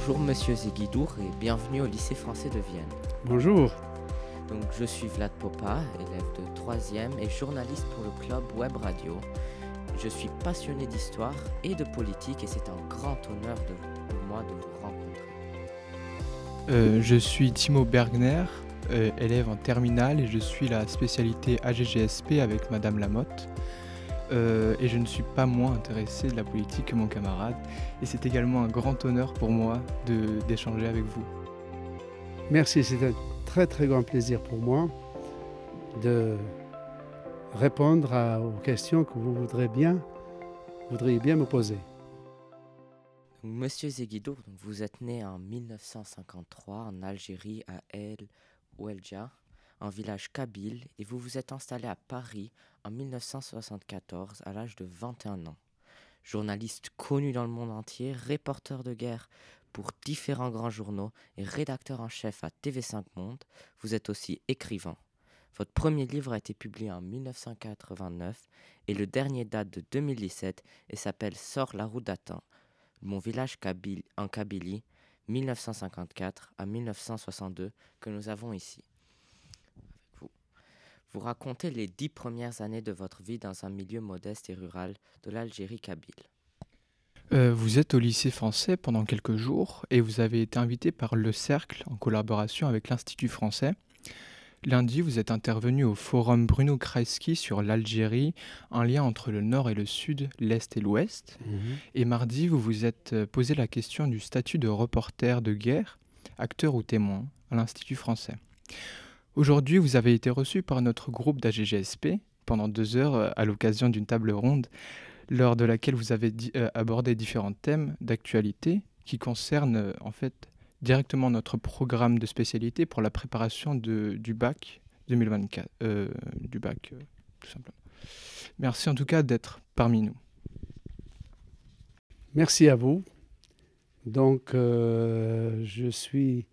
Bonjour Monsieur Zeguidour et bienvenue au lycée français de Vienne. Bonjour. Donc, je suis Vlad Popa, élève de 3e et journaliste pour le club Web Radio. Je suis passionné d'histoire et de politique et c'est un grand honneur pour moi de vous rencontrer. Je suis Timo Bergner, élève en terminale et je suis la spécialité AGGSP avec Madame Lamotte. Et je ne suis pas moins intéressé de la politique que mon camarade. Et c'est également un grand honneur pour moi d'échanger avec vous. Merci, c'est un très très grand plaisir pour moi de répondre aux questions que vous voudriez bien me poser. Monsieur Zeguidour, vous êtes né en 1953 en Algérie à El Oueldia, un village kabyle, et vous vous êtes installé à Paris en 1974 à l'âge de 21 ans. Journaliste connu dans le monde entier, reporter de guerre pour différents grands journaux et rédacteur en chef à TV5 Monde, vous êtes aussi écrivain. Votre premier livre a été publié en 1989 et le dernier date de 2017 et s'appelle Sors la roue d'Atin, mon village en Kabylie, 1954 à 1962, que nous avons ici. Avec vous. Vous racontez les 10 premières années de votre vie dans un milieu modeste et rural de l'Algérie kabyle. Vous êtes au lycée français pendant quelques jours et vous avez été invité par Le Cercle en collaboration avec l'Institut français. Lundi, vous êtes intervenu au forum Bruno Kreisky sur l'Algérie, un lien entre le nord et le sud, l'est et l'ouest. Et mardi, vous vous êtes posé la question du statut de reporter de guerre, acteur ou témoin, à l'Institut français. Aujourd'hui, vous avez été reçu par notre groupe d'AGGSP pendant 2 heures à l'occasion d'une table ronde lors de laquelle vous avez abordé différents thèmes d'actualité qui concernent en fait directement notre programme de spécialité pour la préparation du bac 2024, tout simplement. Merci en tout cas d'être parmi nous. Merci à vous. Donc, je suis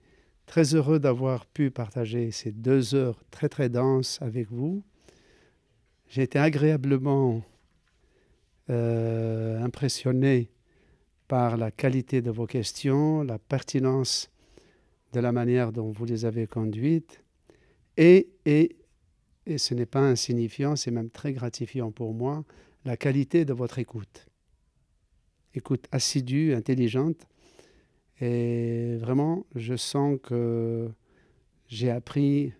très heureux d'avoir pu partager ces 2 heures très très denses avec vous. J'ai été agréablement impressionné par la qualité de vos questions, la pertinence de la manière dont vous les avez conduites. Et ce n'est pas insignifiant, c'est même très gratifiant pour moi, la qualité de votre écoute. Écoute assidue, intelligente. Et vraiment, je sens que j'ai appris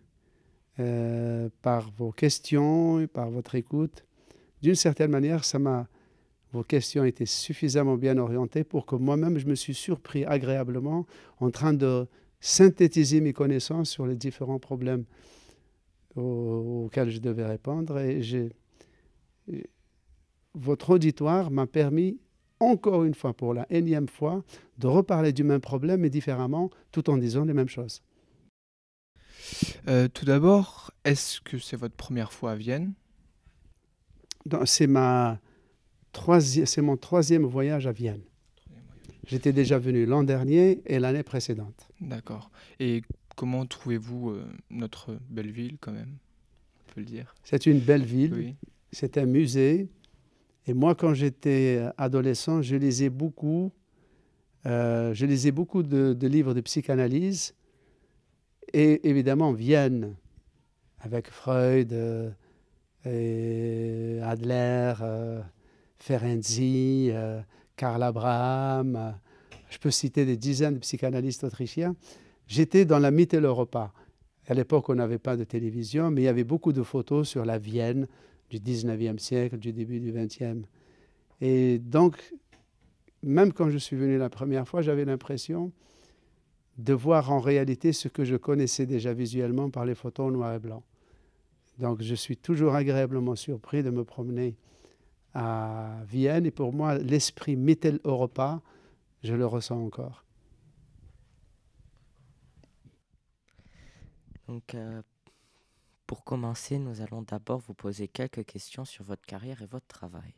par vos questions et par votre écoute. D'une certaine manière, vos questions étaient suffisamment bien orientées pour que moi-même, je me suis surpris agréablement en train de synthétiser mes connaissances sur les différents problèmes auxquels je devais répondre. Et votre auditoire m'a permis, encore une fois, pour la énième fois, de reparler du même problème, mais différemment, tout en disant les mêmes choses. Tout d'abord, est-ce que c'est votre première fois à Vienne ? C'est mon 3e voyage à Vienne. J'étais déjà venu l'an dernier et l'année précédente. D'accord. Et comment trouvez-vous notre belle ville quand même, on peut le dire ? C'est une belle ville, Oui. c'est un musée. Et moi, quand j'étais adolescent, je lisais beaucoup de livres de psychanalyse. Et évidemment, Vienne, avec Freud, et Adler, Ferenczi, Karl Abraham, je peux citer des dizaines de psychanalystes autrichiens. J'étais dans la Mitteleuropa. À l'époque, on n'avait pas de télévision, mais il y avait beaucoup de photos sur la Vienne du 19e siècle, du début du 20e. Et donc, même quand je suis venu la première fois, j'avais l'impression de voir en réalité ce que je connaissais déjà visuellement par les photos en noir et blanc. Donc, je suis toujours agréablement surpris de me promener à Vienne. Et pour moi, l'esprit Mitteleuropa, je le ressens encore. Donc, pour commencer, nous allons d'abord vous poser quelques questions sur votre carrière et votre travail.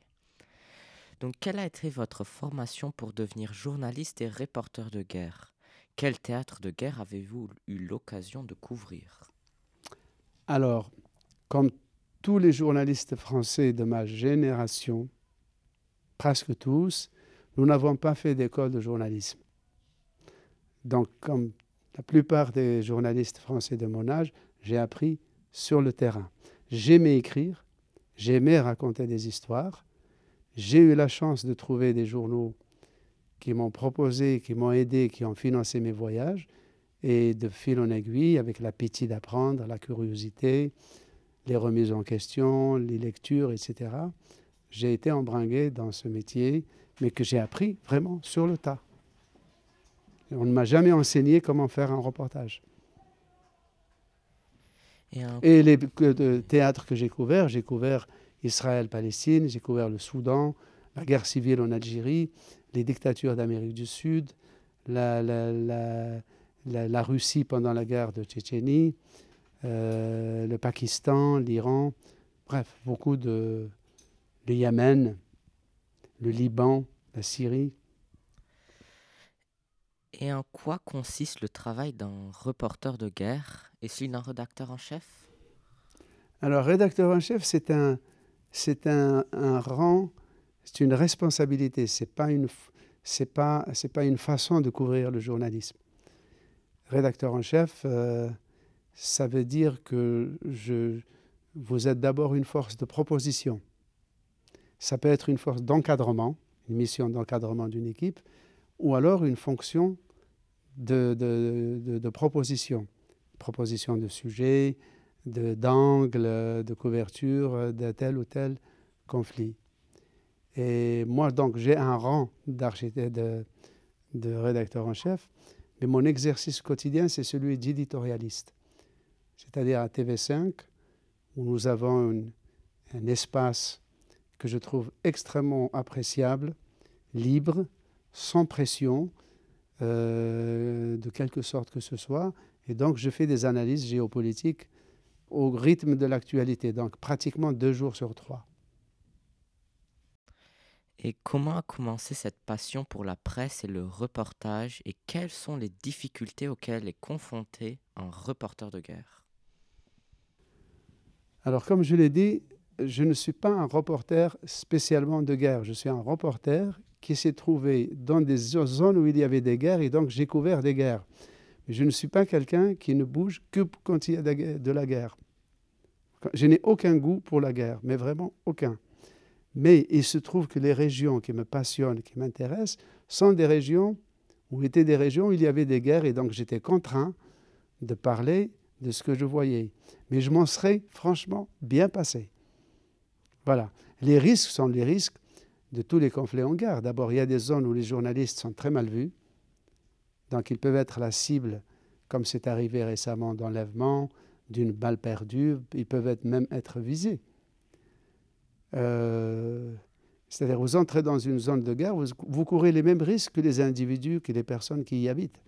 Donc, quelle a été votre formation pour devenir journaliste et reporter de guerre ? Quel théâtre de guerre avez-vous eu l'occasion de couvrir ? Alors, comme tous les journalistes français de ma génération, presque tous, nous n'avons pas fait d'école de journalisme. Donc, comme la plupart des journalistes français de mon âge, j'ai appris sur le terrain. J'aimais écrire, j'aimais raconter des histoires. J'ai eu la chance de trouver des journaux qui m'ont proposé, qui m'ont aidé, qui ont financé mes voyages. Et de fil en aiguille, avec l'appétit d'apprendre, la curiosité, les remises en question, les lectures, etc., j'ai été embringué dans ce métier, mais que j'ai appris vraiment sur le tas. On ne m'a jamais enseigné comment faire un reportage. Et les théâtres que j'ai couvert Israël-Palestine, j'ai couvert le Soudan, la guerre civile en Algérie, les dictatures d'Amérique du Sud, la Russie pendant la guerre de Tchétchénie, le Pakistan, l'Iran, bref, beaucoup le Yémen, le Liban, la Syrie. Et en quoi consiste le travail d'un reporter de guerre et celui d'un rédacteur en chef? Alors, rédacteur en chef, c'est un rang, c'est une responsabilité, c'est pas une façon de couvrir le journalisme. Rédacteur en chef, ça veut dire que vous êtes d'abord une force de proposition. Ça peut être une force d'encadrement, une mission d'encadrement d'une équipe, ou alors une fonction de proposition. Proposition de sujet, d'angle, de couverture de tel ou tel conflit. Et moi, donc, j'ai un rang d'architecte, de rédacteur en chef, mais mon exercice quotidien, c'est celui d'éditorialiste. C'est-à-dire à TV5, où nous avons un espace que je trouve extrêmement appréciable, libre, sans pression, de quelque sorte que ce soit. Et donc, je fais des analyses géopolitiques au rythme de l'actualité, donc pratiquement 2 jours sur 3. Et comment a commencé cette passion pour la presse et le reportage et quelles sont les difficultés auxquelles est confronté un reporter de guerre? Alors, comme je l'ai dit, je ne suis pas un reporter spécialement de guerre. Je suis un reporter qui s'est trouvé dans des zones où il y avait des guerres et donc j'ai couvert des guerres. Mais je ne suis pas quelqu'un qui ne bouge que quand il y a de la guerre. Je n'ai aucun goût pour la guerre, mais vraiment aucun. Mais il se trouve que les régions qui me passionnent, qui m'intéressent, sont des régions où il y avait des guerres et donc j'étais contraint de parler de ce que je voyais. Mais je m'en serais franchement bien passé. Voilà. Les risques sont les risques de tous les conflits en guerre. D'abord, il y a des zones où les journalistes sont très mal vus. Donc, ils peuvent être la cible, comme c'est arrivé récemment d'enlèvement, d'une balle perdue. Ils peuvent même être visés. C'est-à-dire, vous entrez dans une zone de guerre, vous courez les mêmes risques que les individus, que les personnes qui y habitent.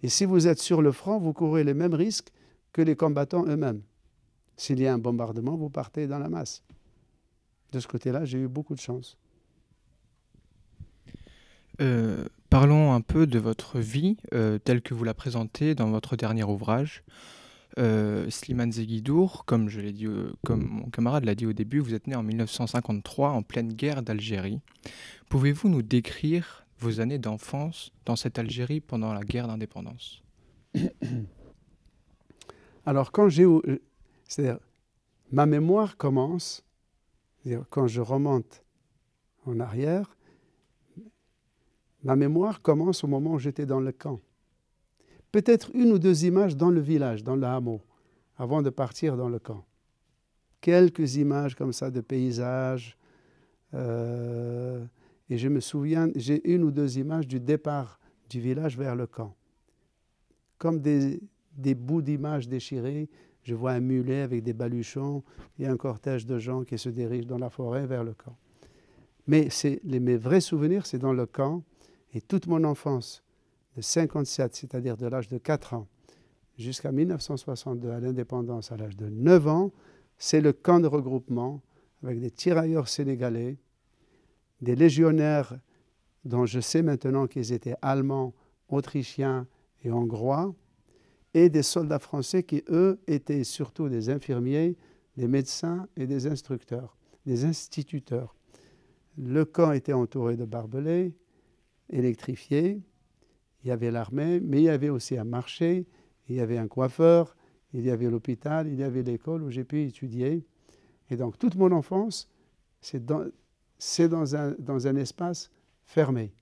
Et si vous êtes sur le front, vous courez les mêmes risques que les combattants eux-mêmes. S'il y a un bombardement, vous partez dans la masse. De ce côté-là, j'ai eu beaucoup de chance. Parlons un peu de votre vie telle que vous la présentez dans votre dernier ouvrage. Slimane Zeguidour, comme mon camarade l'a dit au début, vous êtes né en 1953 en pleine guerre d'Algérie. Pouvez-vous nous décrire vos années d'enfance dans cette Algérie pendant la guerre d'indépendance? Alors, c'est-à-dire, ma mémoire commence, c'est-à-dire, quand je remonte en arrière, ma mémoire commence au moment où j'étais dans le camp. Peut-être 1 ou 2 images dans le village, dans le hameau, avant de partir dans le camp. Quelques images comme ça de paysages. Et je me souviens, j'ai 1 ou 2 images du départ du village vers le camp. Comme des bouts d'images déchirés. Je vois un mulet avec des baluchons et un cortège de gens qui se dirigent dans la forêt vers le camp. Mais mes vrais souvenirs, c'est dans le camp. Et toute mon enfance, de 57, c'est-à-dire de l'âge de 4 ans, jusqu'à 1962, à l'indépendance, à l'âge de 9 ans, c'est le camp de regroupement avec des tirailleurs sénégalais, des légionnaires dont je sais maintenant qu'ils étaient allemands, autrichiens et hongrois, et des soldats français qui, eux, étaient surtout des infirmiers, des médecins et des instructeurs, des instituteurs. Le camp était entouré de barbelés, électrifiés. Il il y avait l'armée, mais il y avait aussi un marché, il y avait un coiffeur, il y avait l'hôpital, il y avait l'école où j'ai pu étudier. Et donc toute mon enfance, c'est dans un espace fermé,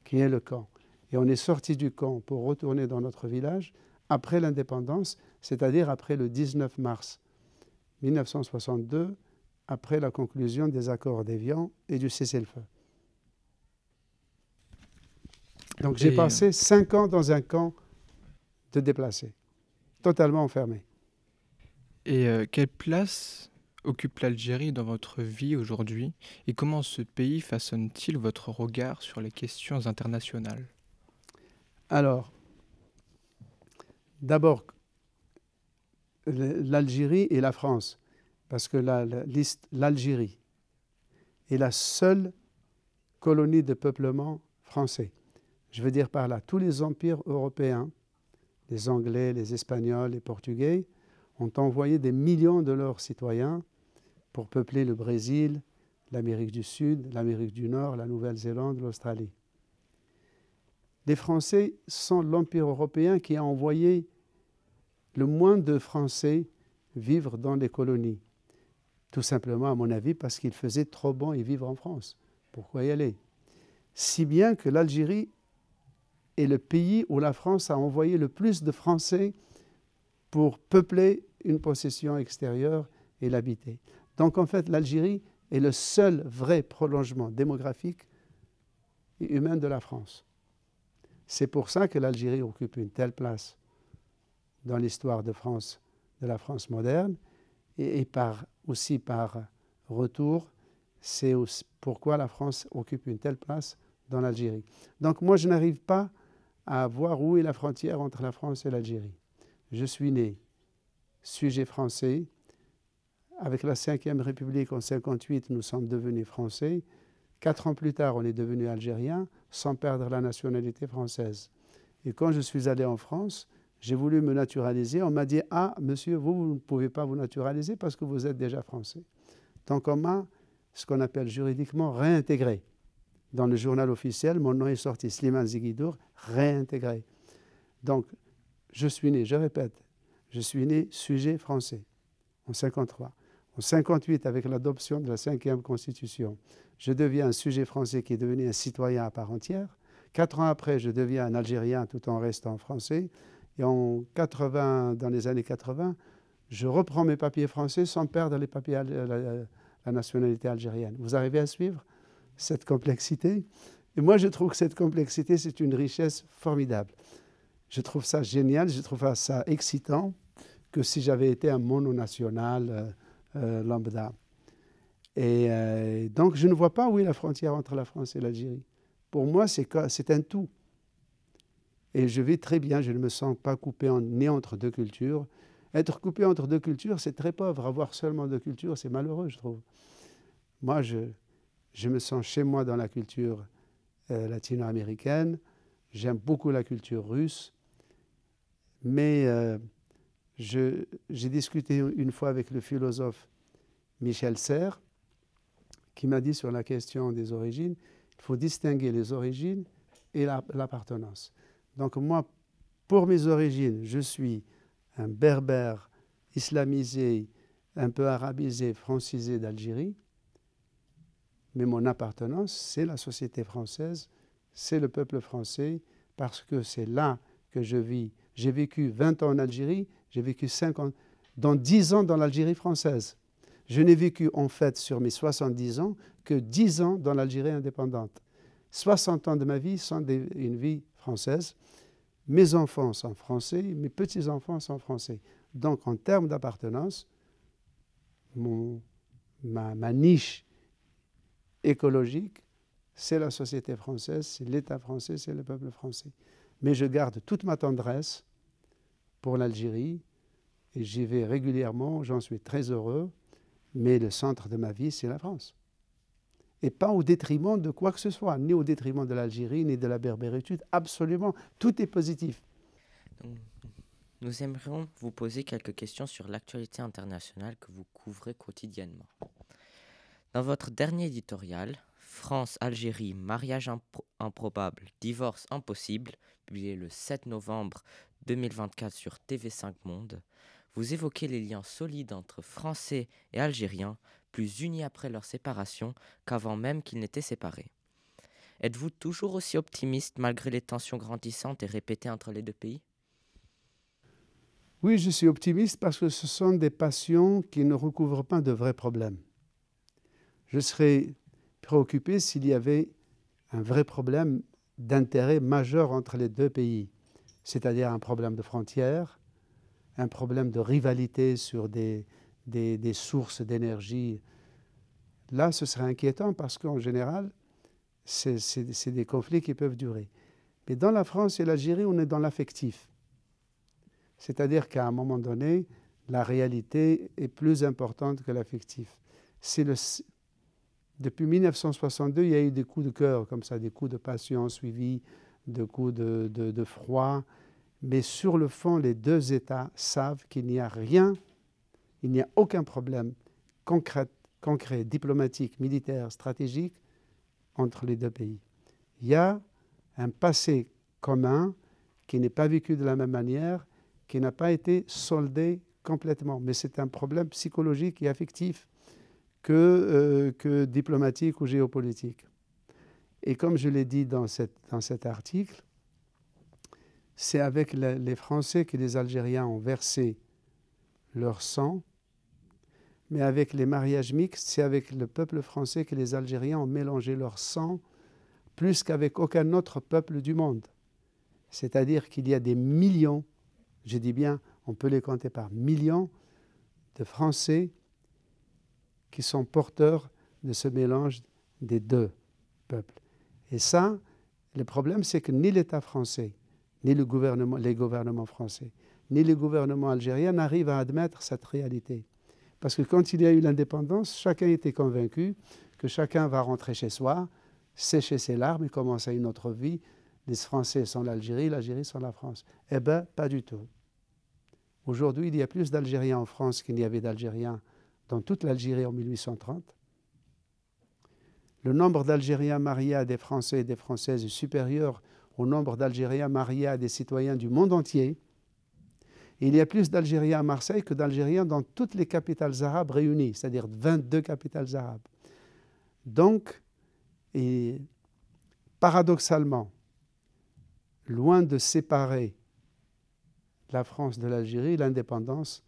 qui est le camp. Et on est sorti du camp pour retourner dans notre village après l'indépendance, c'est-à-dire après le 19 mars 1962, après la conclusion des accords d'Évian et du cessez-le-feu. Donc j'ai passé 5 ans dans un camp de déplacés, totalement enfermé. Et quelle place occupe l'Algérie dans votre vie aujourd'hui et comment ce pays façonne-t-il votre regard sur les questions internationales? Alors, d'abord, l'Algérie et la France, parce que l'Algérie est la seule colonie de peuplement français. Je veux dire par là, tous les empires européens, les Anglais, les Espagnols, les Portugais, ont envoyé des millions de leurs citoyens pour peupler le Brésil, l'Amérique du Sud, l'Amérique du Nord, la Nouvelle-Zélande, l'Australie. Les Français sont l'empire européen qui a envoyé le moins de Français vivre dans les colonies. Tout simplement, à mon avis, parce qu'il faisait trop bon y vivre en France. Pourquoi y aller? Si bien que l'Algérie est le pays où la France a envoyé le plus de Français pour peupler une possession extérieure et l'habiter. Donc en fait, l'Algérie est le seul vrai prolongement démographique et humain de la France. C'est pour ça que l'Algérie occupe une telle place dans l'histoire de France, de la France moderne, et aussi par retour, c'est pourquoi la France occupe une telle place dans l'Algérie. Donc moi, je n'arrive pas à voir où est la frontière entre la France et l'Algérie. Je suis né sujet français. Avec la Ve République en 1958, nous sommes devenus français. 4 ans plus tard, on est devenu algérien sans perdre la nationalité française. Et quand je suis allé en France, j'ai voulu me naturaliser. On m'a dit « Ah, monsieur, vous ne pouvez pas vous naturaliser parce que vous êtes déjà français. » Donc on m'a, ce qu'on appelle juridiquement, réintégré. Dans le journal officiel, mon nom est sorti, Slimane Ziguidour, réintégré. Donc, je suis né, je répète, je suis né sujet français en 1953. En 1958, avec l'adoption de la 5e Constitution, je deviens un sujet français qui est devenu un citoyen à part entière. 4 ans après, je deviens un Algérien tout en restant français. Et dans les années 80, je reprends mes papiers français sans perdre les papiers, la nationalité algérienne. Vous arrivez à suivre cette complexité? Et moi, je trouve que cette complexité, c'est une richesse formidable. Je trouve ça génial, je trouve ça excitant que si j'avais été un mononational lambda. Et donc, je ne vois pas où est la frontière entre la France et l'Algérie. Pour moi, c'est un tout. Et je vis très bien, je ne me sens pas coupé né entre deux cultures. Être coupé entre deux cultures, c'est très pauvre. Avoir seulement deux cultures, c'est malheureux, je trouve. Moi, je me sens chez moi dans la culture latino-américaine. J'aime beaucoup la culture russe. Mais j'ai discuté une fois avec le philosophe Michel Serres, qui m'a dit sur la question des origines, il faut distinguer les origines et l'appartenance. Donc moi, pour mes origines, je suis un berbère islamisé, un peu arabisé, francisé d'Algérie, mais mon appartenance, c'est la société française, c'est le peuple français, parce que c'est là que je vis. J'ai vécu 20 ans en Algérie, j'ai vécu 5 ans, dans 10 ans dans l'Algérie française. Je n'ai vécu en fait sur mes 70 ans que 10 ans dans l'Algérie indépendante. 60 ans de ma vie sont une vie française. Mes enfants sont français, mes petits-enfants sont français. Donc en termes d'appartenance, ma niche écologique, c'est la société française, c'est l'État français, c'est le peuple français. Mais je garde toute ma tendresse pour l'Algérie et j'y vais régulièrement, j'en suis très heureux, mais le centre de ma vie, c'est la France. Et pas au détriment de quoi que ce soit, ni au détriment de l'Algérie, ni de la berbéritude, absolument, tout est positif. Donc, nous aimerions vous poser quelques questions sur l'actualité internationale que vous couvrez quotidiennement. Dans votre dernier éditorial, France-Algérie, mariage improbable, divorce impossible, publié le 7 novembre 2024 sur TV5 Monde, vous évoquez les liens solides entre Français et Algériens, plus unis après leur séparation qu'avant même qu'ils n'étaient séparés. Êtes-vous toujours aussi optimiste malgré les tensions grandissantes et répétées entre les deux pays? Oui, je suis optimiste parce que ce sont des passions qui ne recouvrent pas de vrais problèmes. Je serais préoccupé s'il y avait un vrai problème d'intérêt majeur entre les deux pays, c'est-à-dire un problème de frontières, un problème de rivalité sur des sources d'énergie. Là, ce serait inquiétant parce qu'en général, c'est des conflits qui peuvent durer. Mais dans la France et l'Algérie, on est dans l'affectif. C'est-à-dire qu'à un moment donné, la réalité est plus importante que l'affectif. Depuis 1962, il y a eu des coups de cœur comme ça, des coups de passion suivis de coups de froid. Mais sur le fond, les deux États savent qu'il n'y a rien, il n'y a aucun problème concret, diplomatique, militaire, stratégique entre les deux pays. Il y a un passé commun qui n'est pas vécu de la même manière, qui n'a pas été soldé complètement. Mais c'est un problème psychologique et affectif que diplomatique ou géopolitique. Et comme je l'ai dit dans cet article, c'est avec les Français que les Algériens ont versé leur sang, mais avec les mariages mixtes, c'est avec le peuple français que les Algériens ont mélangé leur sang plus qu'avec aucun autre peuple du monde. C'est-à-dire qu'il y a des millions, je dis bien, on peut les compter par millions de Français qui sont porteurs de ce mélange des deux peuples. Et ça, le problème, c'est que ni l'État français, ni les gouvernements français, ni les gouvernements algériens n'arrivent à admettre cette réalité. Parce que quand il y a eu l'indépendance, chacun était convaincu que chacun va rentrer chez soi, sécher ses larmes et commencer une autre vie. Les Français sont l'Algérie, l'Algérie sont la France. Eh bien, pas du tout. Aujourd'hui, il y a plus d'Algériens en France qu'il n'y avait d'Algériens dans toute l'Algérie en 1830. Le nombre d'Algériens mariés à des Français et des Françaises est supérieur au nombre d'Algériens mariés à des citoyens du monde entier. Et il y a plus d'Algériens à Marseille que d'Algériens dans toutes les capitales arabes réunies, c'est-à-dire 22 capitales arabes. Donc, et paradoxalement, loin de séparer la France de l'Algérie, l'indépendance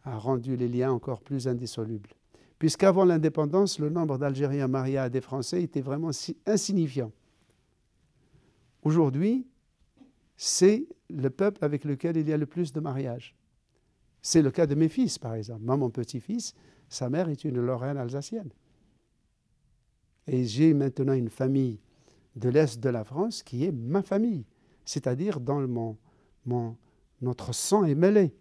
a rendu les liens encore plus indissolubles. Puisqu'avant l'indépendance, le nombre d'Algériens mariés à des Français était vraiment insignifiant. Aujourd'hui, c'est le peuple avec lequel il y a le plus de mariages. C'est le cas de mes fils, par exemple. Moi, mon petit-fils, sa mère est une Lorraine alsacienne. Et j'ai maintenant une famille de l'Est de la France qui est ma famille. C'est-à-dire dans notre sang est mêlé.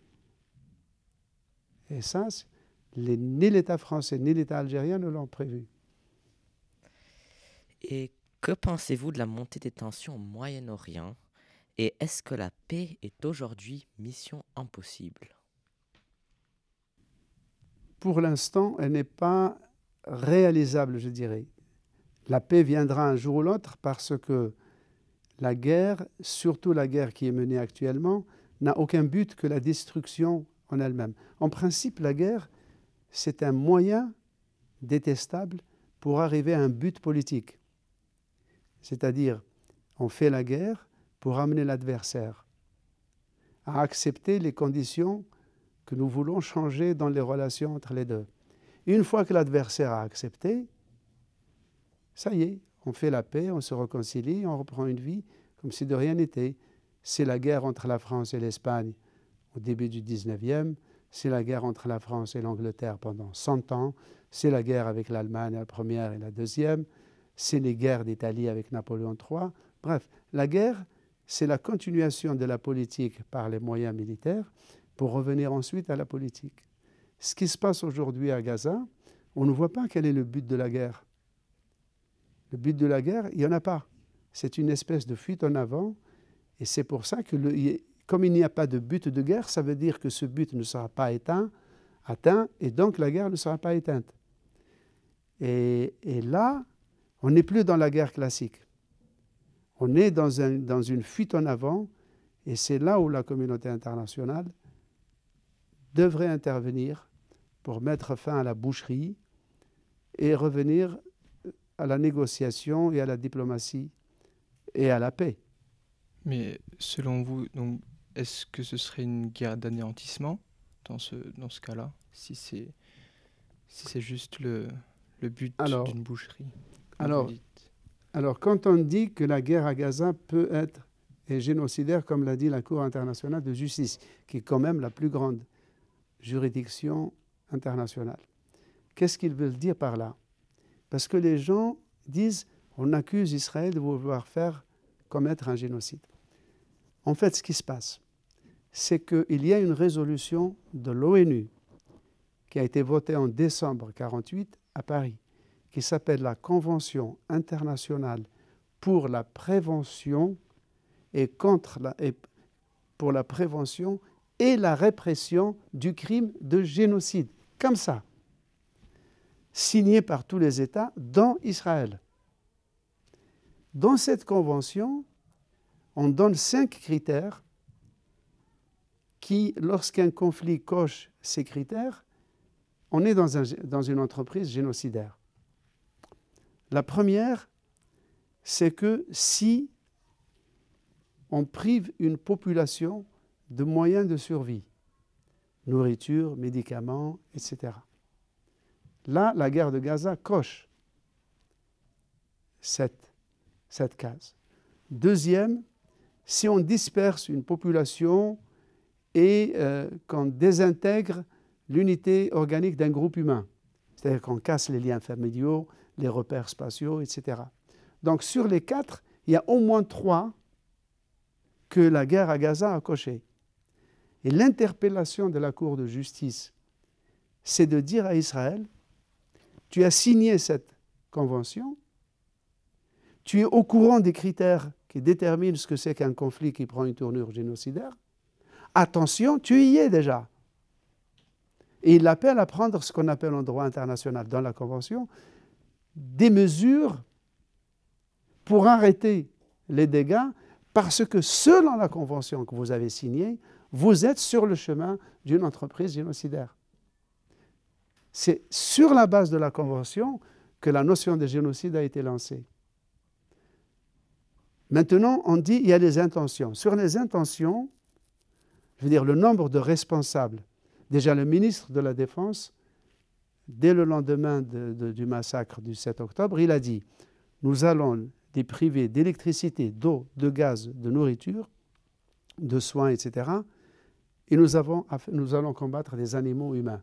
Et ça, ni l'État français ni l'État algérien ne l'ont prévu. Et que pensez-vous de la montée des tensions au Moyen-Orient? Et est-ce que la paix est aujourd'hui mission impossible? Pour l'instant, elle n'est pas réalisable, je dirais. La paix viendra un jour ou l'autre parce que la guerre, surtout la guerre qui est menée actuellement, n'a aucun but que la destruction en elle-même. En principe, la guerre, c'est un moyen détestable pour arriver à un but politique. C'est-à-dire, on fait la guerre pour amener l'adversaire à accepter les conditions que nous voulons changer dans les relations entre les deux. Une fois que l'adversaire a accepté, ça y est, on fait la paix, on se réconcilie, on reprend une vie comme si de rien n'était. C'est la guerre entre la France et l'Espagne au début du 19e, c'est la guerre entre la France et l'Angleterre pendant 100 ans, c'est la guerre avec l'Allemagne, la première et la deuxième, c'est les guerres d'Italie avec Napoléon III. Bref, la guerre, c'est la continuation de la politique par les moyens militaires pour revenir ensuite à la politique. Ce qui se passe aujourd'hui à Gaza, on ne voit pas quel est le but de la guerre. Le but de la guerre, il n'y en a pas. C'est une espèce de fuite en avant et c'est pour ça que comme il n'y a pas de but de guerre, ça veut dire que ce but ne sera pas atteint et donc la guerre ne sera pas éteinte. Et là, On n'est plus dans la guerre classique. On est dans une fuite en avant, et c'est là où la communauté internationale devrait intervenir pour mettre fin à la boucherie et revenir à la négociation et à la diplomatie et à la paix. Mais selon vous, donc, est-ce que ce serait une guerre d'anéantissement dans ce cas-là, si c'est juste le but d'une boucherie, comme vous dites? Alors, quand on dit que la guerre à Gaza peut être génocidaire, comme l'a dit la Cour internationale de justice, qui est quand même la plus grande juridiction internationale, qu'est-ce qu'ils veulent dire par là? Parce que les gens disent, on accuse Israël de vouloir commettre un génocide. En fait, ce qui se passe, c'est qu'il y a une résolution de l'ONU qui a été votée en décembre 1948 à Paris, qui s'appelle la Convention internationale pour la prévention pour la prévention et la répression du crime de génocide, comme ça, signée par tous les États, dont Israël. Dans cette convention, on donne 5 critères qui, lorsqu'un conflit coche ces critères, on est dans une entreprise génocidaire. La première, c'est que si on prive une population de moyens de survie, nourriture, médicaments, etc. Là, la guerre de Gaza coche cette case. Deuxième, si on disperse une population et qu'on désintègre l'unité organique d'un groupe humain, c'est-à-dire qu'on casse les liens familiaux, les repères spatiaux, etc. Donc sur les 4, il y a au moins 3 que la guerre à Gaza a coché. Et l'interpellation de la Cour de justice, c'est de dire à Israël, tu as signé cette convention, tu es au courant des critères qui déterminent ce que c'est qu'un conflit qui prend une tournure génocidaire. Attention, tu y es déjà. Et il appelle à prendre ce qu'on appelle en droit international dans la Convention, des mesures pour arrêter les dégâts, parce que selon la Convention que vous avez signée, vous êtes sur le chemin d'une entreprise génocidaire. C'est sur la base de la Convention que la notion de génocide a été lancée. Maintenant, on dit qu'il y a les intentions. Sur les intentions, je veux dire, le nombre de responsables. Déjà, le ministre de la Défense, dès le lendemain du massacre du 7 octobre, il a dit « Nous allons les priver d'électricité, d'eau, de gaz, de nourriture, de soins, etc. Et nous allons combattre des animaux humains.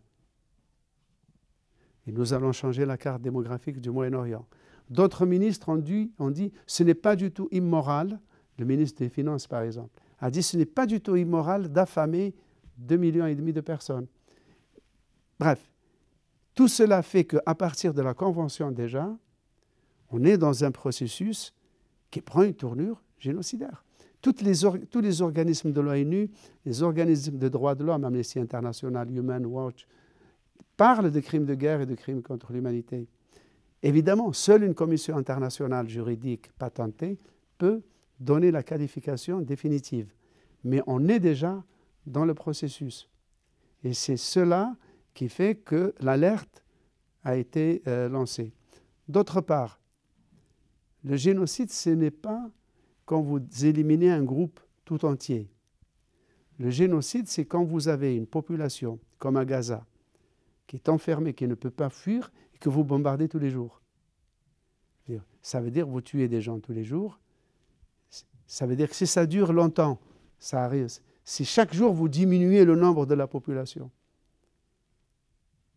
Et nous allons changer la carte démographique du Moyen-Orient. » D'autres ministres ont dit « Ce n'est pas du tout immoral », le ministre des Finances par exemple, a dit « Ce n'est pas du tout immoral d'affamer 2,5 millions de personnes. » Bref, tout cela fait qu'à partir de la Convention déjà, on est dans un processus qui prend une tournure génocidaire. Tous les organismes de l'ONU, les organismes de droits de l'homme, Amnesty International, Human Rights Watch, parlent de crimes de guerre et de crimes contre l'humanité. Évidemment, seule une commission internationale juridique patentée peut donner la qualification définitive. Mais on est déjà dans le processus. Et c'est cela qui fait que l'alerte a été lancée. D'autre part, le génocide, ce n'est pas quand vous éliminez un groupe tout entier. Le génocide, c'est quand vous avez une population, comme à Gaza, qui est enfermée, qui ne peut pas fuir, et que vous bombardez tous les jours. Ça veut dire que vous tuez des gens tous les jours. Ça veut dire que si ça dure longtemps, ça arrive. Si chaque jour vous diminuez le nombre de la population,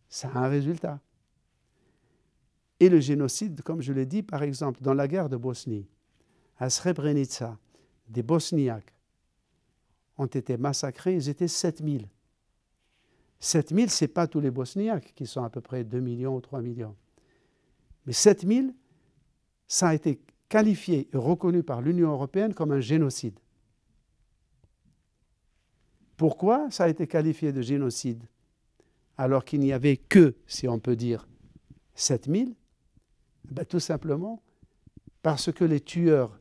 ça a un résultat. Et le génocide, comme je l'ai dit, par exemple, dans la guerre de Bosnie, à Srebrenica, des Bosniaques ont été massacrés, ils étaient 7000. 7000, ce n'est pas tous les Bosniaques, qui sont à peu près 2 millions ou 3 millions. Mais 7000, ça a été qualifié et reconnu par l'Union européenne comme un génocide. Pourquoi ça a été qualifié de génocide alors qu'il n'y avait que, si on peut dire, 7000? Ben, tout simplement parce que les tueurs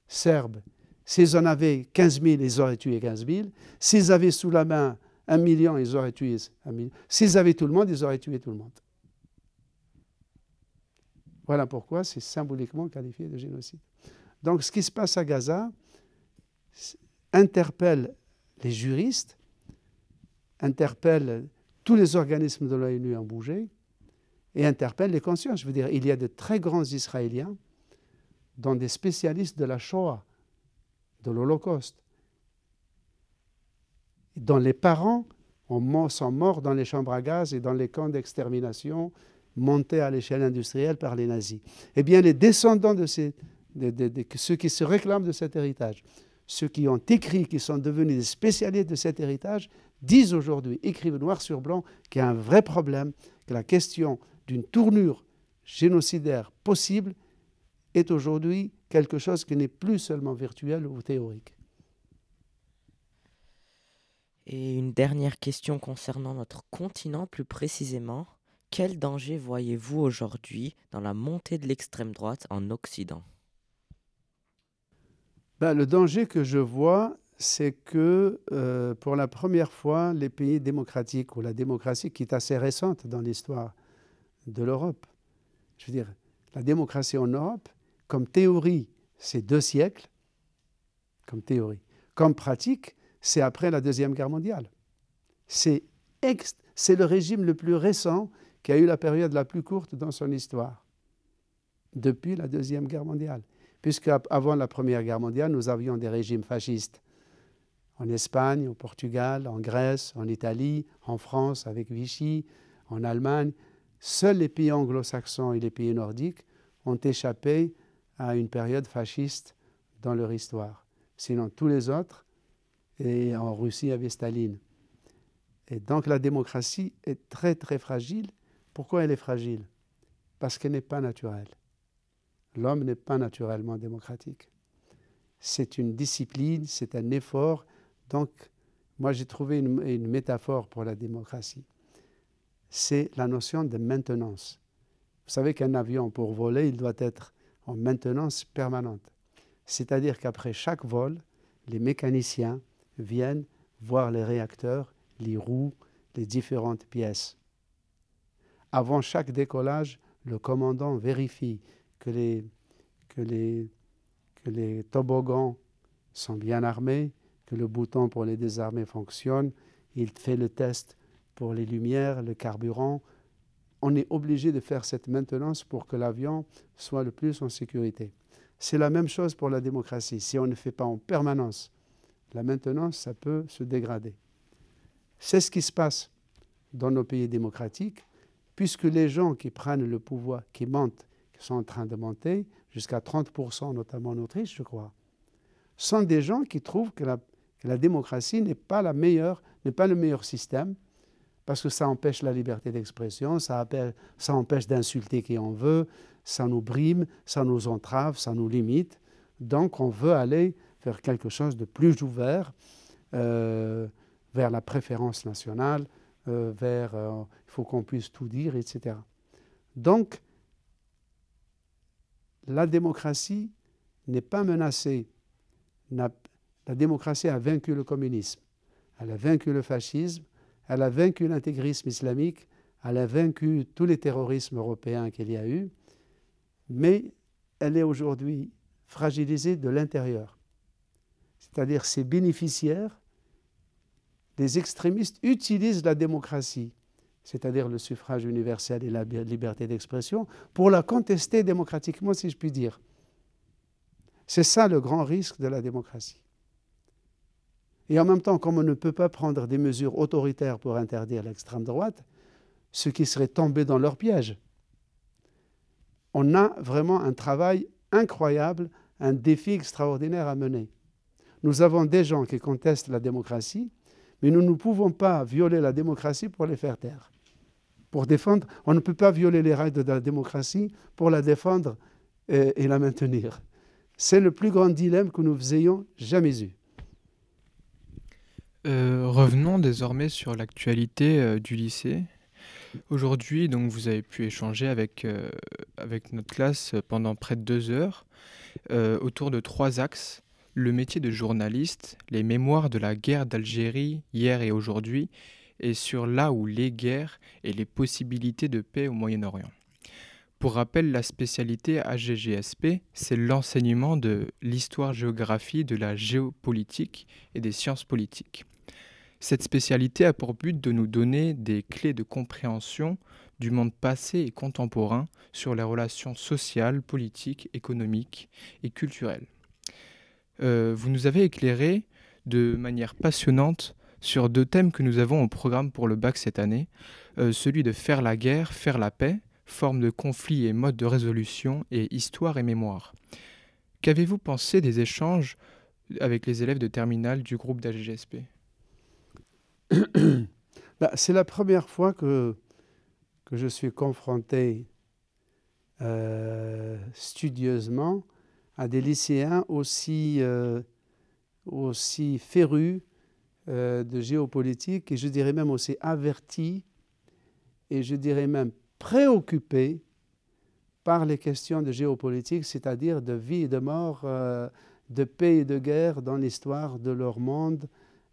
serbes, s'ils en avaient 15 000, ils auraient tué 15 000. S'ils avaient sous la main 1 million, ils auraient tué 1 million. S'ils avaient tout le monde, ils auraient tué tout le monde. Voilà pourquoi c'est symboliquement qualifié de génocide. Donc ce qui se passe à Gaza interpelle les juristes, interpelle tous les organismes de l'ONU en bougé et interpelle les consciences. Je veux dire, il y a de très grands Israéliens, dont des spécialistes de la Shoah, de l'Holocauste, dont les parents sont morts dans les chambres à gaz et dans les camps d'extermination montés à l'échelle industrielle par les nazis. Eh bien, les descendants de ceux qui se réclament de cet héritage, ceux qui ont écrit, qui sont devenus des spécialistes de cet héritage, disent aujourd'hui, écrivent noir sur blanc, qu'il y a un vrai problème, que la question d'une tournure génocidaire possible est aujourd'hui quelque chose qui n'est plus seulement virtuel ou théorique. Et une dernière question concernant notre continent plus précisément. Quel danger voyez-vous aujourd'hui dans la montée de l'extrême droite en Occident ? Le danger que je vois, c'est que pour la première fois, les pays démocratiques, ou la démocratie qui est assez récente dans l'histoire de l'Europe, je veux dire, la démocratie en Europe, comme théorie, c'est 2 siècles, comme théorie. Comme pratique, c'est après la Deuxième Guerre mondiale. C'est le régime le plus récent qui a eu la période la plus courte dans son histoire, depuis la Deuxième Guerre mondiale. Puisqu'avant la Première Guerre mondiale, nous avions des régimes fascistes en Espagne, au Portugal, en Grèce, en Italie, en France avec Vichy, en Allemagne. Seuls les pays anglo-saxons et les pays nordiques ont échappé à une période fasciste dans leur histoire. Sinon, tous les autres, et en Russie, il y avait Staline. Et donc la démocratie est très très fragile. Pourquoi elle est fragile? Parce qu'elle n'est pas naturelle. L'homme n'est pas naturellement démocratique. C'est une discipline, c'est un effort. Donc, moi j'ai trouvé une métaphore pour la démocratie. C'est la notion de maintenance. Vous savez qu'un avion, pour voler, il doit être en maintenance permanente. C'est-à-dire qu'après chaque vol, les mécaniciens viennent voir les réacteurs, les roues, les différentes pièces. Avant chaque décollage, le commandant vérifie que les toboggans sont bien armés, que le bouton pour les désarmer fonctionne. Il fait le test pour les lumières, le carburant. On est obligé de faire cette maintenance pour que l'avion soit le plus en sécurité. C'est la même chose pour la démocratie. Si on ne fait pas en permanence la maintenance, ça peut se dégrader. C'est ce qui se passe dans nos pays démocratiques, puisque les gens qui prennent le pouvoir, qui montent, qui sont en train de monter, jusqu'à 30%, notamment en Autriche, je crois, sont des gens qui trouvent que la démocratie n'est pas le meilleur système, parce que ça empêche la liberté d'expression, ça empêche d'insulter qui on veut, ça nous brime, ça nous entrave, ça nous limite. Donc on veut aller vers quelque chose de plus ouvert, vers la préférence nationale, il faut qu'on puisse tout dire, etc. Donc, la démocratie n'est pas menacée. La démocratie a vaincu le communisme, elle a vaincu le fascisme, elle a vaincu l'intégrisme islamique, elle a vaincu tous les terrorismes européens qu'il y a eu, mais elle est aujourd'hui fragilisée de l'intérieur. C'est-à-dire ses bénéficiaires, les extrémistes utilisent la démocratie, c'est-à-dire le suffrage universel et la liberté d'expression, pour la contester démocratiquement, si je puis dire. C'est ça le grand risque de la démocratie. Et en même temps, comme on ne peut pas prendre des mesures autoritaires pour interdire l'extrême droite, ce qui serait tombé dans leur piège, on a vraiment un travail incroyable, un défi extraordinaire à mener. Nous avons des gens qui contestent la démocratie, mais nous ne pouvons pas violer la démocratie pour les faire taire. Pour défendre, on ne peut pas violer les règles de la démocratie pour la défendre et la maintenir. C'est le plus grand dilemme que nous ayons jamais eu. Revenons désormais sur l'actualité du lycée. Aujourd'hui, donc, vous avez pu échanger avec notre classe pendant près de 2 heures autour de 3 axes. Le métier de journaliste, les mémoires de la guerre d'Algérie hier et aujourd'hui, et sur là où les guerres et les possibilités de paix au Moyen-Orient. Pour rappel, la spécialité AGGSP, c'est l'enseignement de l'histoire-géographie, de la géopolitique et des sciences politiques. Cette spécialité a pour but de nous donner des clés de compréhension du monde passé et contemporain sur les relations sociales, politiques, économiques et culturelles. Vous nous avez éclairé de manière passionnante sur 2 thèmes que nous avons au programme pour le bac cette année, celui de faire la guerre, faire la paix, forme de conflit et mode de résolution, et histoire et mémoire. Qu'avez-vous pensé des échanges avec les élèves de terminale du groupe d'AGGSP? C'est la première fois que je suis confronté studieusement à des lycéens aussi férus de géopolitique, et je dirais même aussi avertis, et je dirais même préoccupés par les questions de géopolitique, c'est-à-dire de vie et de mort, de paix et de guerre dans l'histoire de leur monde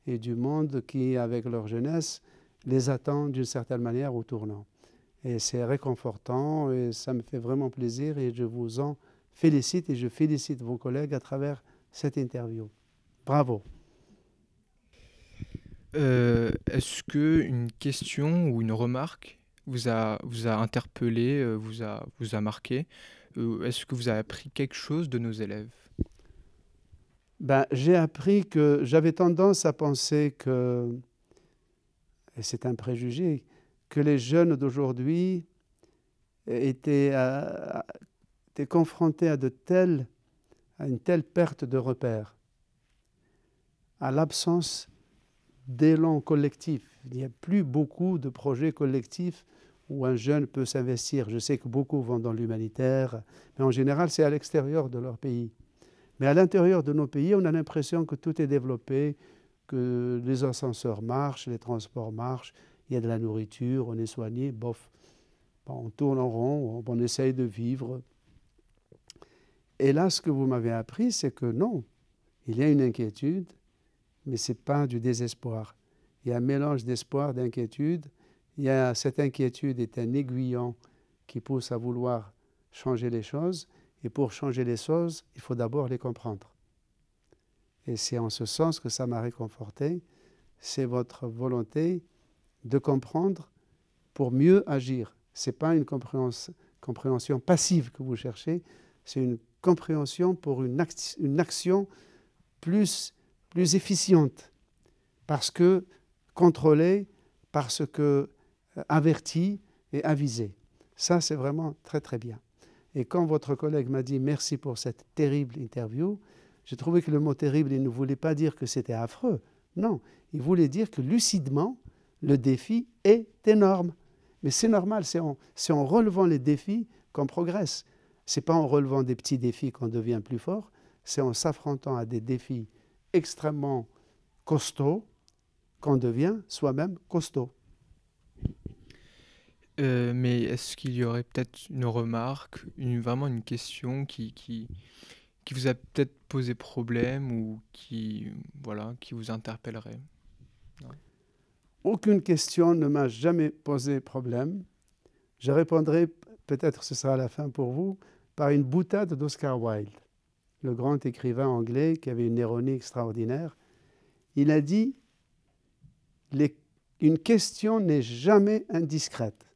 et du monde qui, avec leur jeunesse, les attend d'une certaine manière au tournant. Et c'est réconfortant et ça me fait vraiment plaisir, et je vous en félicite et je félicite vos collègues à travers cette interview. Bravo. Est-ce qu'une question ou une remarque vous a interpellé, vous a marqué? Est-ce que vous avez appris quelque chose de nos élèves? J'ai appris que j'avais tendance à penser que, et c'est un préjugé, que les jeunes d'aujourd'hui étaient confrontés à une telle perte de repères, à l'absence d'élan collectif. Il n'y a plus beaucoup de projets collectifs où un jeune peut s'investir. Je sais que beaucoup vont dans l'humanitaire, mais en général, c'est à l'extérieur de leur pays. Mais à l'intérieur de nos pays, on a l'impression que tout est développé, que les ascenseurs marchent, les transports marchent, il y a de la nourriture, on est soigné, bof. On tourne en rond, on essaye de vivre. Et là, ce que vous m'avez appris, c'est que non, il y a une inquiétude, mais ce n'est pas du désespoir. Il y a un mélange d'espoir, d'inquiétude. Cette inquiétude est un aiguillon qui pousse à vouloir changer les choses. Et pour changer les choses, il faut d'abord les comprendre. Et c'est en ce sens que ça m'a réconforté. C'est votre volonté de comprendre pour mieux agir. Ce n'est pas une compréhension passive que vous cherchez, c'est une compréhension pour une action plus efficiente, parce que contrôlée, parce que avertie et avisée. Ça, c'est vraiment très, très bien. Et quand votre collègue m'a dit « merci pour cette terrible interview », j'ai trouvé que le mot « terrible », il ne voulait pas dire que c'était affreux. Non, il voulait dire que lucidement, le défi est énorme. Mais c'est normal, c'est en relevant les défis qu'on progresse. Ce n'est pas en relevant des petits défis qu'on devient plus fort, c'est en s'affrontant à des défis extrêmement costauds qu'on devient soi-même costaud. Mais est-ce qu'il y aurait peut-être une remarque, vraiment une question qui vous a peut-être posé problème ou qui vous interpellerait? Non. Aucune question ne m'a jamais posé problème. Je répondrai, peut-être ce sera la fin pour vous, par une boutade d'Oscar Wilde, le grand écrivain anglais qui avait une ironie extraordinaire. Il a dit « Une question n'est jamais indiscrète.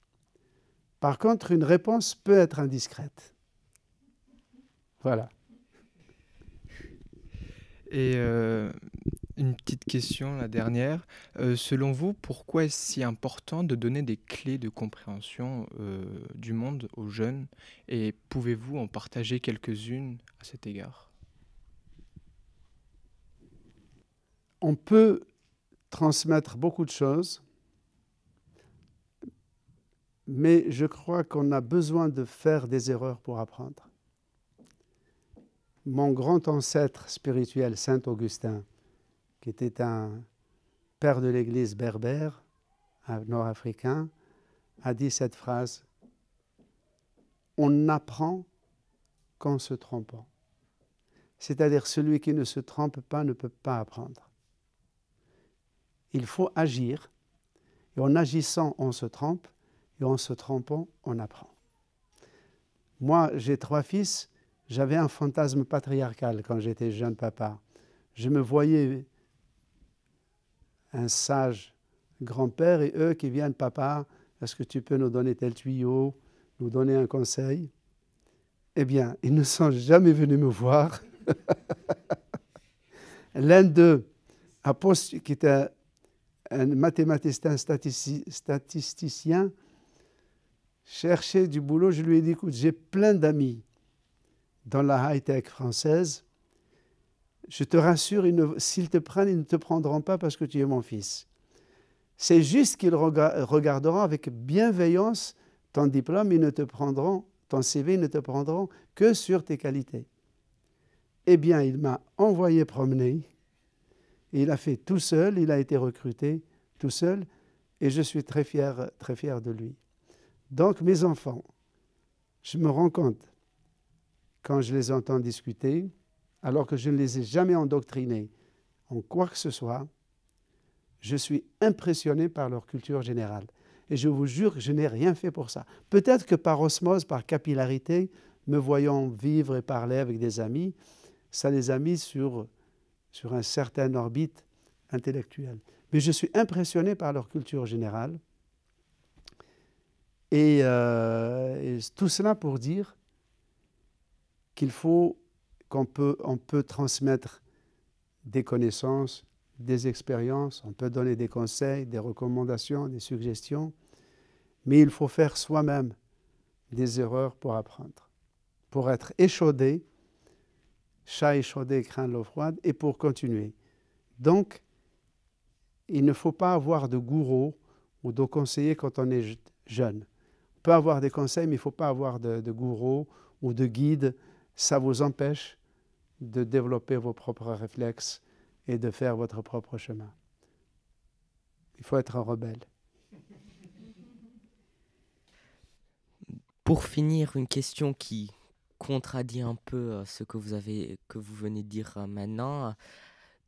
Par contre, une réponse peut être indiscrète. » Voilà. Et une petite question, la dernière. Selon vous, pourquoi est-ce si important de donner des clés de compréhension du monde aux jeunes? Et pouvez-vous en partager quelques-unes à cet égard? On peut transmettre beaucoup de choses, mais je crois qu'on a besoin de faire des erreurs pour apprendre. Mon grand ancêtre spirituel, Saint Augustin, qui était un père de l'Église berbère, un nord-africain, a dit cette phrase: on n'apprend qu'en se trompant. C'est-à-dire, celui qui ne se trompe pas ne peut pas apprendre. Il faut agir, et en agissant, on se trompe, et en se trompant, on apprend. Moi, j'ai 3 fils, j'avais un fantasme patriarcal quand j'étais jeune papa. Je me voyais un sage grand-père et eux qui viennent: papa, est-ce que tu peux nous donner tel tuyau, nous donner un conseil? Eh bien, ils ne sont jamais venus me voir. L'un d'eux, qui était un mathématicien statisticien, cherchait du boulot. Je lui ai dit: écoute, j'ai plein d'amis dans la high-tech française. Je te rassure, s'ils te prennent, ils ne te prendront pas parce que tu es mon fils. C'est juste qu'ils regarderont avec bienveillance ton diplôme, ils ne te prendront, ton CV, ils ne te prendront que sur tes qualités. Eh bien, il m'a envoyé promener, et il a fait tout seul, il a été recruté tout seul, et je suis très fier de lui. Donc, mes enfants, je me rends compte, quand je les entends discuter, alors que je ne les ai jamais endoctrinés en quoi que ce soit, je suis impressionné par leur culture générale. Et je vous jure que je n'ai rien fait pour ça. Peut-être que par osmose, par capillarité, me voyant vivre et parler avec des amis, ça les a mis sur un certain orbite intellectuelle. Mais je suis impressionné par leur culture générale. Et tout cela pour dire qu'on peut transmettre des connaissances, des expériences, on peut donner des conseils, des recommandations, des suggestions, mais il faut faire soi-même des erreurs pour apprendre, pour être échaudé, chat échaudé craint l'eau froide, et pour continuer. Donc, il ne faut pas avoir de gourou ou de conseiller quand on est jeune. On peut avoir des conseils, mais il ne faut pas avoir de gourou ou de guide. Ça vous empêche de développer vos propres réflexes et de faire votre propre chemin. Il faut être un rebelle. Pour finir, une question qui contradit un peu ce que vous venez de dire maintenant.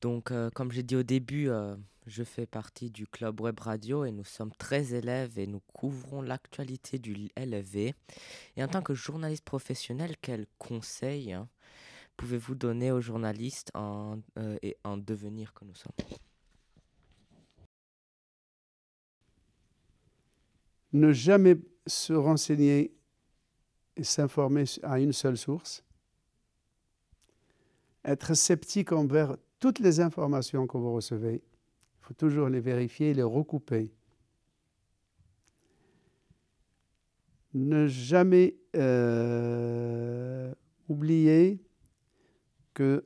Donc, comme j'ai dit au début, je fais partie du club Web Radio et nous sommes 13 élèves et nous couvrons l'actualité du LFV. Et en tant que journaliste professionnel, quels conseils pouvez-vous donner aux journalistes et en devenir que nous sommes? Ne jamais se renseigner et s'informer à une seule source. Être sceptique envers toutes les informations que vous recevez. Il faut toujours les vérifier et les recouper. Ne jamais oublier que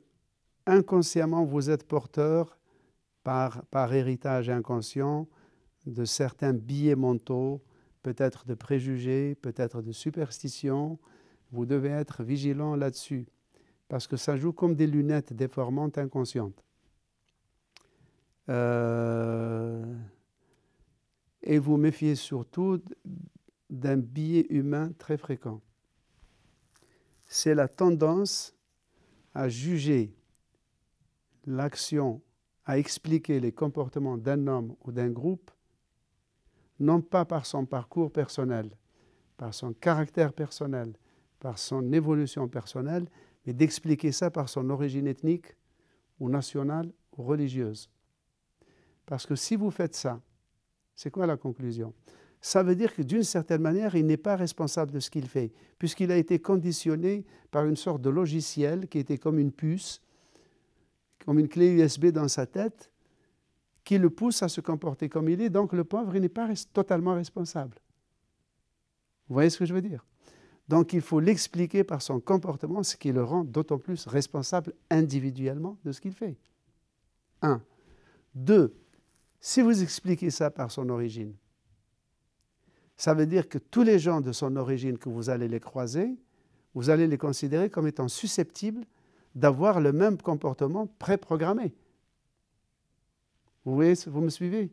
inconsciemment vous êtes porteur par héritage inconscient de certains biais mentaux, peut-être de préjugés, peut-être de superstitions. Vous devez être vigilant là-dessus, parce que ça joue comme des lunettes déformantes inconscientes. Et vous méfiez surtout d'un biais humain très fréquent. C'est la tendance à juger l'action, à expliquer les comportements d'un homme ou d'un groupe, non pas par son parcours personnel, par son caractère personnel, par son évolution personnelle, mais d'expliquer ça par son origine ethnique ou nationale ou religieuse. Parce que si vous faites ça, c'est quoi la conclusion? Ça veut dire que d'une certaine manière, il n'est pas responsable de ce qu'il fait, puisqu'il a été conditionné par une sorte de logiciel qui était comme une puce, comme une clé USB dans sa tête, qui le pousse à se comporter comme il est. Donc le pauvre, il n'est pas totalement responsable. Vous voyez ce que je veux dire? Donc il faut l'expliquer par son comportement, ce qui le rend d'autant plus responsable individuellement de ce qu'il fait. 1. 2. Si vous expliquez ça par son origine, ça veut dire que tous les gens de son origine que vous allez les croiser, vous allez les considérer comme étant susceptibles d'avoir le même comportement préprogrammé. Vous voyez, vous me suivez?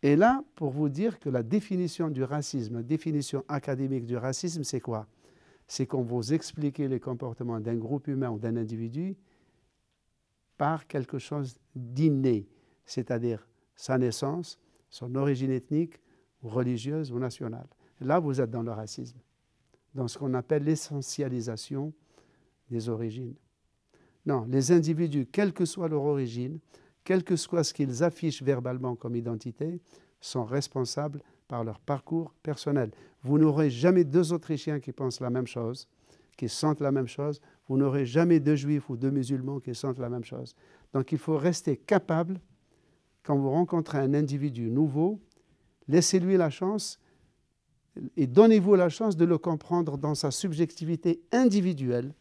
Et là, pour vous dire que la définition du racisme, la définition académique du racisme, c'est quoi? C'est qu'on vous explique les comportements d'un groupe humain ou d'un individu par quelque chose d'inné, c'est-à-dire sa naissance, son origine ethnique, ou religieuse ou nationale. Là, vous êtes dans le racisme, dans ce qu'on appelle l'essentialisation des origines. Non, les individus, quelle que soit leur origine, quel que soit ce qu'ils affichent verbalement comme identité, sont responsables par leur parcours personnel. Vous n'aurez jamais deux Autrichiens qui pensent la même chose, qui sentent la même chose. Vous n'aurez jamais deux Juifs ou deux musulmans qui sentent la même chose. Donc il faut rester capable, quand vous rencontrez un individu nouveau, laissez-lui la chance et donnez-vous la chance de le comprendre dans sa subjectivité individuelle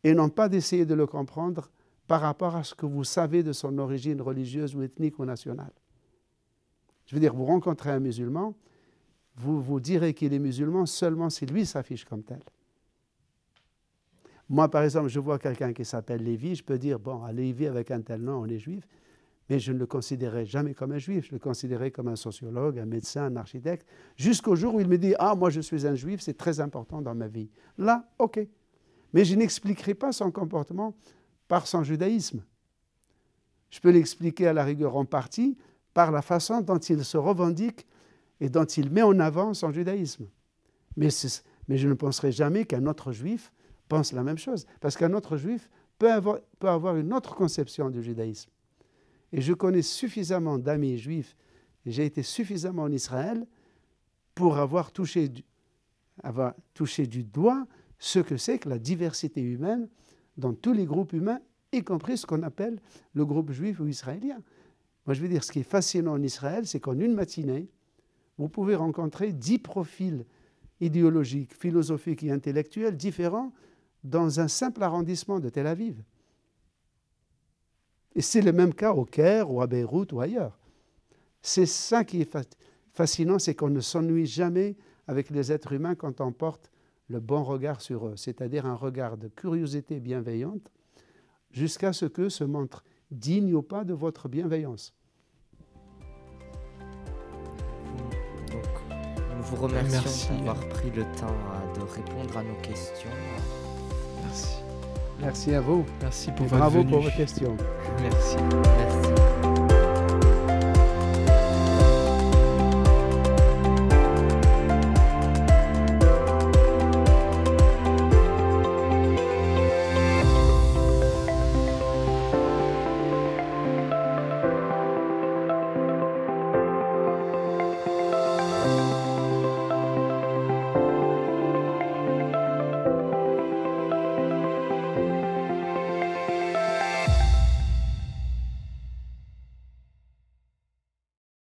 et non pas d'essayer de le comprendre par rapport à ce que vous savez de son origine religieuse ou ethnique ou nationale. Je veux dire, vous rencontrez un musulman, vous vous direz qu'il est musulman seulement si lui s'affiche comme tel. Moi, par exemple, je vois quelqu'un qui s'appelle Lévi, je peux dire, bon, Lévi avec un tel nom, on est juif, mais je ne le considérerai jamais comme un juif, je le considérerai comme un sociologue, un médecin, un architecte, jusqu'au jour où il me dit, ah, moi je suis un juif, c'est très important dans ma vie. Là, ok. Mais je n'expliquerai pas son comportement par son judaïsme. Je peux l'expliquer à la rigueur en partie par la façon dont il se revendique et dont il met en avant son judaïsme. Mais je ne penserai jamais qu'un autre juif pense la même chose, parce qu'un autre juif peut avoir une autre conception du judaïsme. Et je connais suffisamment d'amis juifs, et j'ai été suffisamment en Israël pour avoir touché du doigt ce que c'est que la diversité humaine dans tous les groupes humains, y compris ce qu'on appelle le groupe juif ou israélien. Moi, je veux dire, ce qui est fascinant en Israël, c'est qu'en une matinée, vous pouvez rencontrer 10 profils idéologiques, philosophiques et intellectuels différents dans un simple arrondissement de Tel Aviv. Et c'est le même cas au Caire ou à Beyrouth ou ailleurs. C'est ça qui est fascinant, c'est qu'on ne s'ennuie jamais avec les êtres humains quand on porte le bon regard sur eux, c'est-à-dire un regard de curiosité bienveillante, jusqu'à ce qu'eux se montrent dignes ou pas de votre bienveillance. Donc, nous vous remercions d'avoir pris le temps de répondre à nos questions. Merci. Merci à vous. Merci pour et votre bravo venue. pour vos questions. Merci. Merci.